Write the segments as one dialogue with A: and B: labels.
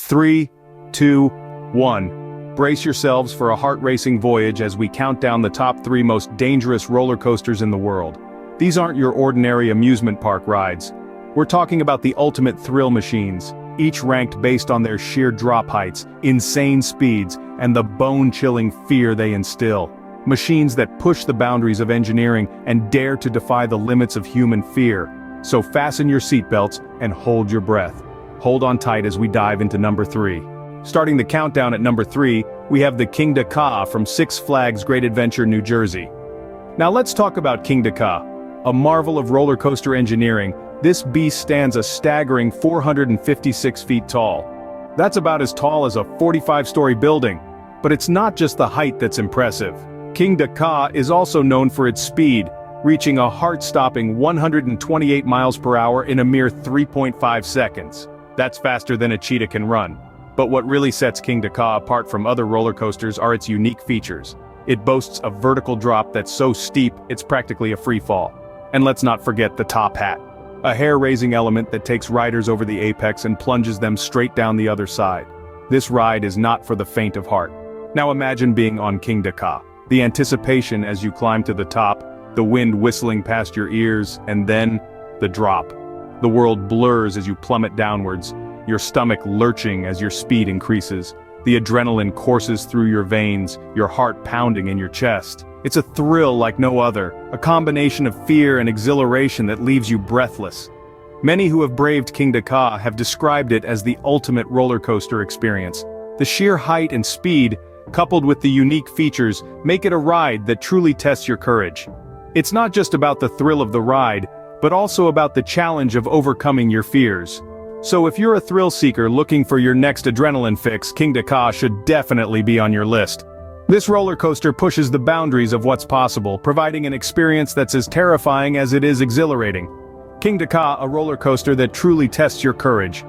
A: 3, 2, 1. Brace yourselves for a heart-racing voyage as we count down the top 3 most dangerous roller coasters in the world. These aren't your ordinary amusement park rides. We're talking about the ultimate thrill machines, each ranked based on their sheer drop heights, insane speeds, and the bone-chilling fear they instill. Machines that push the boundaries of engineering and dare to defy the limits of human fear. So fasten your seatbelts and hold your breath. Hold on tight as we dive into number 3. Starting the countdown at number 3, we have the King Ka from Six Flags Great Adventure, New Jersey. Now let's talk about King Ka. A marvel of roller coaster engineering, this beast stands a staggering 456 feet tall. That's about as tall as a 45-story building. But it's not just the height that's impressive. King Ka is also known for its speed, reaching a heart-stopping 128 miles per hour in a mere 3.5 seconds. That's faster than a cheetah can run. But what really sets King Ka apart from other roller coasters are its unique features. It boasts a vertical drop that's so steep it's practically a free fall. And let's not forget the top hat. A hair-raising element that takes riders over the apex and plunges them straight down the other side. This ride is not for the faint of heart. Now imagine being on King Ka. The anticipation as you climb to the top, the wind whistling past your ears, and then, the drop. The world blurs as you plummet downwards, your stomach lurching as your speed increases. The adrenaline courses through your veins, your heart pounding in your chest. It's a thrill like no other, a combination of fear and exhilaration that leaves you breathless. Many who have braved King Ka have described it as the ultimate roller coaster experience. The sheer height and speed, coupled with the unique features, make it a ride that truly tests your courage. It's not just about the thrill of the ride, but also about the challenge of overcoming your fears. So if you're a thrill seeker looking for your next adrenaline fix, King Ka should definitely be on your list. This roller coaster pushes the boundaries of what's possible, providing an experience that's as terrifying as it is exhilarating. King Ka, a roller coaster that truly tests your courage.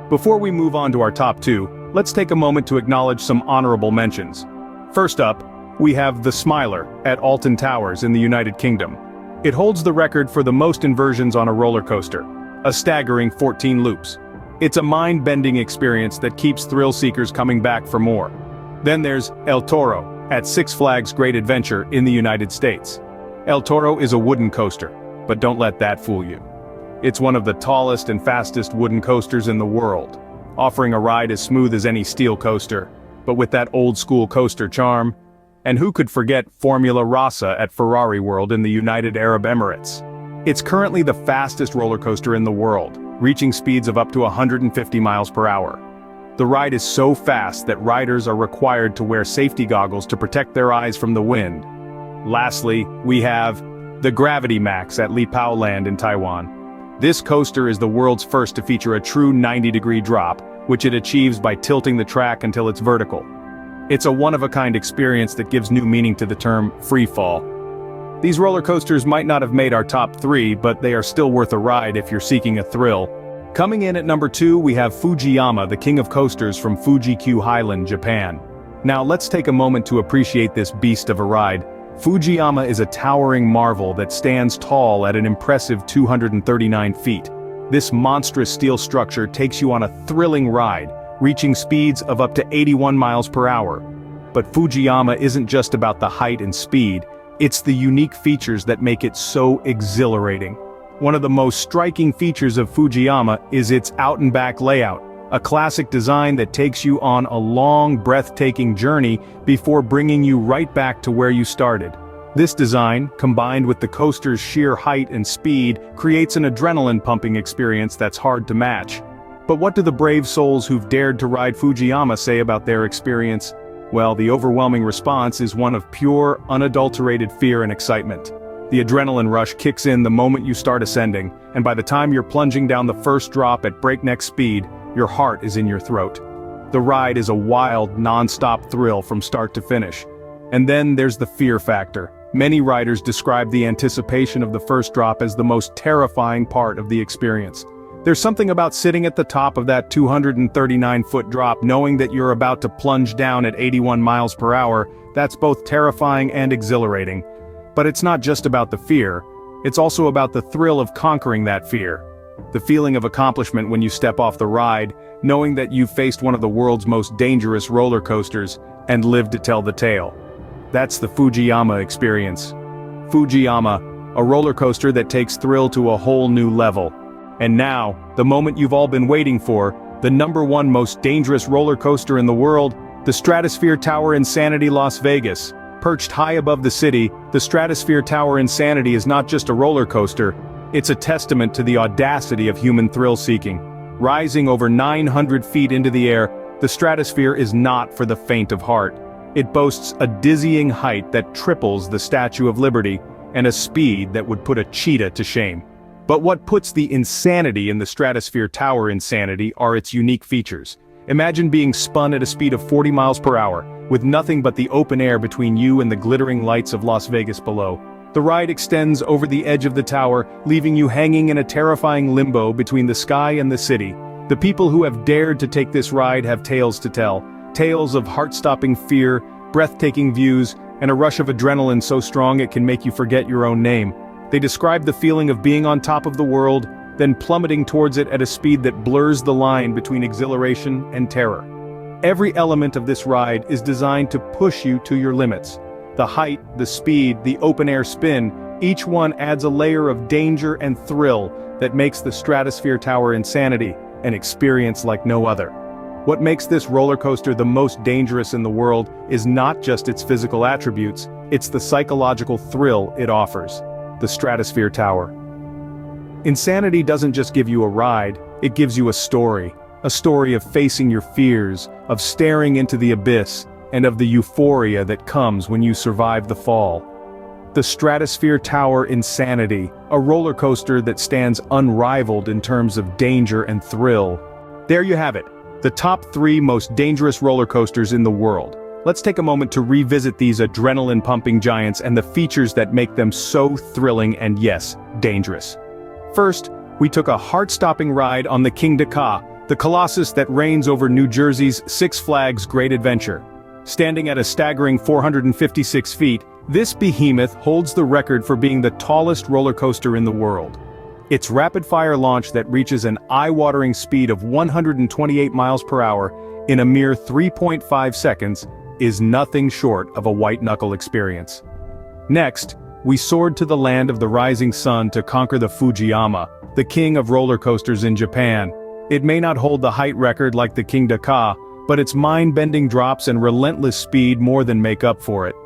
A: Before we move on to our top 2, let's take a moment to acknowledge some honorable mentions. First up, we have the Smiler at Alton Towers in the United Kingdom. It holds the record for the most inversions on a roller coaster, a staggering 14 loops. It's a mind-bending experience that keeps thrill seekers coming back for more. Then there's El Toro at Six Flags Great Adventure in the United States. El Toro is a wooden coaster, but don't let that fool you. It's one of the tallest and fastest wooden coasters in the world, offering a ride as smooth as any steel coaster, but with that old-school coaster charm. And who could forget Formula Rossa at Ferrari World in the United Arab Emirates? It's currently the fastest roller coaster in the world, reaching speeds of up to 150 miles per hour. The ride is so fast that riders are required to wear safety goggles to protect their eyes from the wind. Lastly, we have the Gravity Max at Li Pao Land in Taiwan. This coaster is the world's first to feature a true 90-degree drop, which it achieves by tilting the track until it's vertical. It's a one-of-a-kind experience that gives new meaning to the term free fall. These roller coasters might not have made our top 3, but they are still worth a ride if you're seeking a thrill. Coming in at number 2, we have Fujiyama, the king of coasters from Fuji-Q Highland, Japan. Now let's take a moment to appreciate this beast of a ride. Fujiyama is a towering marvel that stands tall at an impressive 239 feet. This monstrous steel structure takes you on a thrilling ride, reaching speeds of up to 81 miles per hour. But Fujiyama isn't just about the height and speed, it's the unique features that make it so exhilarating. One of the most striking features of Fujiyama is its out-and-back layout, a classic design that takes you on a long, breathtaking journey before bringing you right back to where you started. This design, combined with the coaster's sheer height and speed, creates an adrenaline-pumping experience that's hard to match. But what do the brave souls who've dared to ride Fujiyama say about their experience? Well, the overwhelming response is one of pure, unadulterated fear and excitement. The adrenaline rush kicks in the moment you start ascending, and by the time you're plunging down the first drop at breakneck speed, your heart is in your throat. The ride is a wild, non-stop thrill from start to finish. And then there's the fear factor. Many riders describe the anticipation of the first drop as the most terrifying part of the experience. There's something about sitting at the top of that 239-foot drop knowing that you're about to plunge down at 81 miles per hour, that's both terrifying and exhilarating. But it's not just about the fear, it's also about the thrill of conquering that fear. The feeling of accomplishment when you step off the ride, knowing that you've faced one of the world's most dangerous roller coasters and lived to tell the tale. That's the Fujiyama experience. Fujiyama, a roller coaster that takes thrill to a whole new level. And now, the moment you've all been waiting for, the #1 most dangerous roller coaster in the world, the Stratosphere Tower Insanity Las Vegas. Perched high above the city, the Stratosphere Tower Insanity is not just a roller coaster, it's a testament to the audacity of human thrill-seeking. Rising over 900 feet into the air, the Stratosphere is not for the faint of heart. It boasts a dizzying height that triples the Statue of Liberty, and a speed that would put a cheetah to shame. But what puts the insanity in the Stratosphere Tower Insanity are its unique features. Imagine being spun at a speed of 40 miles per hour, with nothing but the open air between you and the glittering lights of Las Vegas below. The ride extends over the edge of the tower, leaving you hanging in a terrifying limbo between the sky and the city. The people who have dared to take this ride have tales to tell. Tales of heart-stopping fear, breathtaking views, and a rush of adrenaline so strong it can make you forget your own name. They describe the feeling of being on top of the world, then plummeting towards it at a speed that blurs the line between exhilaration and terror. Every element of this ride is designed to push you to your limits. The height, the speed, the open-air spin, each one adds a layer of danger and thrill that makes the Stratosphere Tower Insanity an experience like no other. What makes this roller coaster the most dangerous in the world is not just its physical attributes, it's the psychological thrill it offers. The Stratosphere Tower. Insanity doesn't just give you a ride, it gives you a story of facing your fears, of staring into the abyss, and of the euphoria that comes when you survive the fall. The Stratosphere Tower Insanity, a roller coaster that stands unrivaled in terms of danger and thrill. There you have it, the top 3 most dangerous roller coasters in the world. Let's take a moment to revisit these adrenaline-pumping giants and the features that make them so thrilling and, yes, dangerous. First, we took a heart-stopping ride on the King Ka, the colossus that reigns over New Jersey's Six Flags Great Adventure. Standing at a staggering 456 feet, this behemoth holds the record for being the tallest roller coaster in the world. Its rapid-fire launch that reaches an eye-watering speed of 128 miles per hour in a mere 3.5 seconds is nothing short of a white-knuckle experience. Next, we soared to the land of the rising sun to conquer the Fujiyama, the king of roller coasters in Japan. It may not hold the height record like the King Ka, but its mind-bending drops and relentless speed more than make up for it.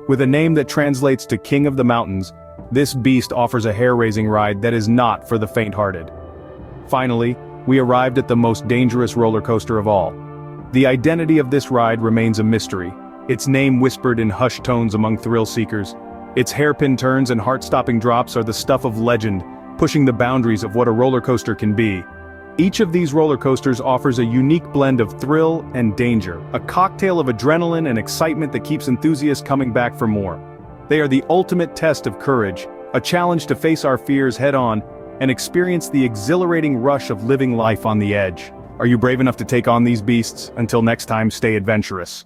A: With a name that translates to King of the Mountains, this beast offers a hair-raising ride that is not for the faint-hearted. Finally, we arrived at the most dangerous roller coaster of all. The identity of this ride remains a mystery, its name whispered in hushed tones among thrill-seekers. Its hairpin turns and heart-stopping drops are the stuff of legend, pushing the boundaries of what a roller coaster can be. Each of these roller coasters offers a unique blend of thrill and danger, a cocktail of adrenaline and excitement that keeps enthusiasts coming back for more. They are the ultimate test of courage, a challenge to face our fears head-on and experience the exhilarating rush of living life on the edge. Are you brave enough to take on these beasts? Until next time, stay adventurous.